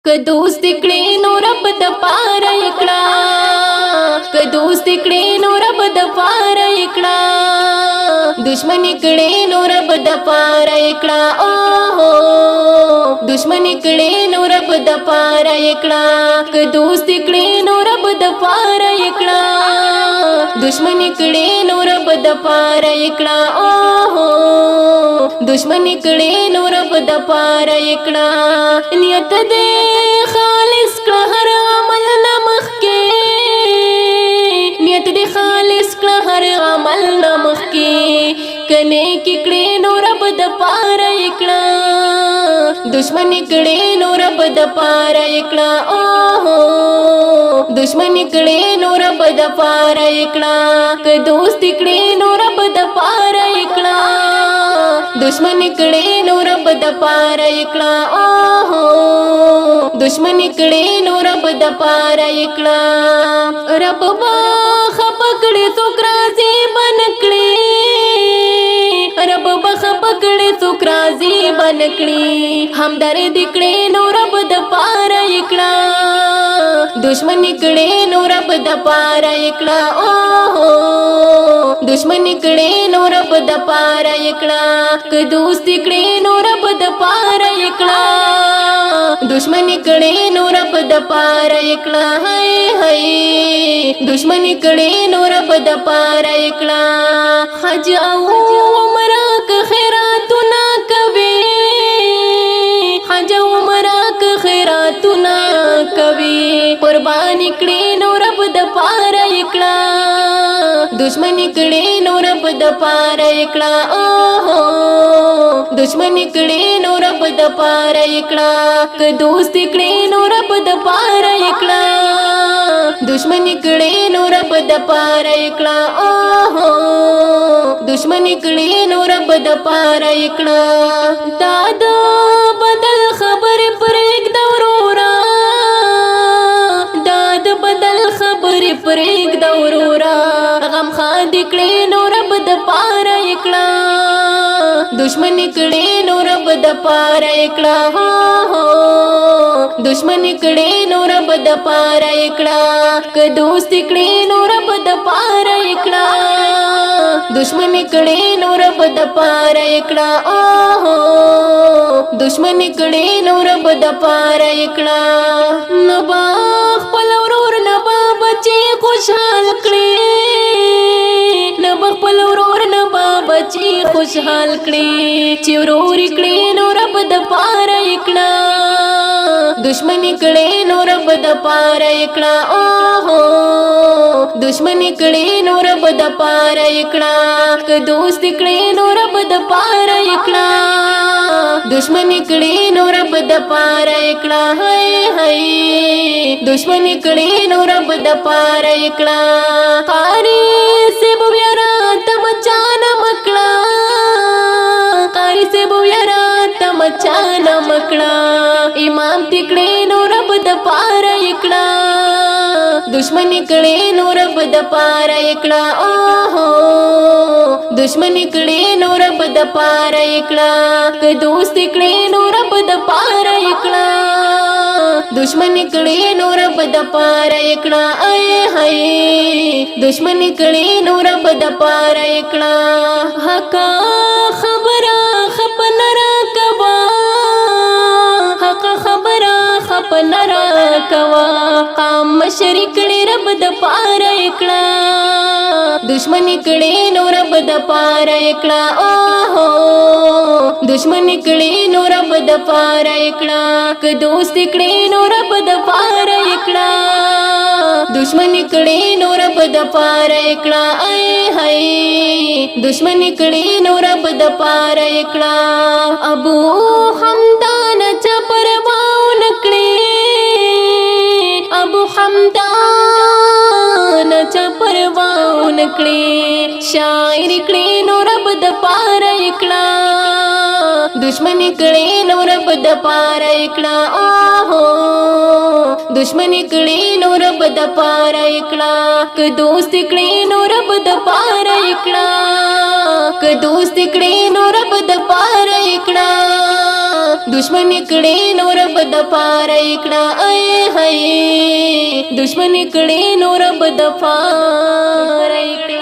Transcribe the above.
که دوست کړي نو رب د پاره کړه، که دوست کړي نو رب د پاره کړه، دشمن کړي نو رب د پاره کړه، او دشمن کړي نو رب د پاره کړه، که دوست کړي نو رب د پاره کړه، دشمن کړي نو رب د پاره کړه، او دشمن کړي نو رب د پاره کړه، نیت دې خالص کړه هر عمل نه مخکې، نیت دې خالص کړه هر عمل نه مخکې، کنه کې کړي نو رب د پاره کړه، دشمن کړي نو رب د پاره کړه، او دشمن کړي نو رب د پاره کړه، که دوست کړي نو رب د پاره کړه، دشمن کړي نو رب د پاره کړه، او دشمن کړي نو رب د پاره کړه، رب با خپکړي څوک راځي بن کړي، رب با خپکړي څوک راځي بن کړي، همدرد کړي نو رب د پاره کړه، دشمن کړي نو رب د پاره کړه، او دشمن کړي نو رب د پاره کړه، که دوست کړي نو رب د پاره کړه، دشمن کړي نو رب د پاره کړه، هاي هاي دشمن کړي نو رب د پاره کړه، حج او عمره که خیراتونه کوي، حج او عمره که خیراتونه کوي، قربان کړي نو رب د پاره کړه، دشمن کړي نو رب د پاره کړه، او دشمن کړي نو رب د پاره کړه، که دوست کړي نو رب د پاره کړه، دشمن کړي نو رب د پاره کړه، او دشمن کړي نو رب د پاره کړه، دا د بدل خبر پرېږ د ورورا، دا د بدل خبر پرېږ د ورورا، غم خاند کړي نو رب د پاره کړه، دشمن کړي نو رب د پاره کړه، دشمن کړي نو رب د پاره کړه، که دوست کړي نو رب د پاره کړه، دشمن کړي نو رب د پاره کړه، او دشمن کړي نو رب د پاره کړه، نبا خپل ورور نبا بچي خوشحال کړي، نبا خپل ورور نبا بچي خوشحال کړي، چې ورور کړي نو رب د پاره کړه، دشمن کړي نو رب د پاره کړه، او دشمن کړي نو رب د پاره کړه، که دوست کړي نو رب د پاره کړه، دشمن کړي نو رب د پاره کړه، هاي هاي دشمن کړي نو رب د پاره کړه، قاری سے بویرا تم چان مکړه، قاری سے بویرا تم چان مکړه، امام تکړي نو رب د پاره کړه، دشمن کړي نو رب د پاره کړه، او دشمن کړي نو رب د پاره کړه، که دوست کړي نو رب د پاره کړه، دشمن کړي نو رب د پاره کړه، اي هاي دشمن کړي نو رب د پاره کړه، حق خبره خپل را کوا، حق خبره خپل را کوا، قام مشرک رب د پاره کړه، دشمن کړي نو رب د پاره کړه، او دشمن کړي نو رب د پاره کړه، که دوست کړي نو رب د پاره کړه، دشمن کړي نو رب د پاره کړه، اي هاي دشمن کړي نو رب د پاره کړه، ابو حمدان چا پرواو نکړي، ابو حمدان چا پرواو نکړي، شاعر کړي نو رب د پاره کړه، دشمن کړي نو رب د پاره کړه، او دشمن کړي نو رب د پاره کړه، که دوست کړي نو رب د پاره کړه، که دوست کړي نو رب د پاره کړه، दुश्मनीकडे नो रब द पार इकडा आय हाय दुश्मनीकडे नो रब द पार इकडा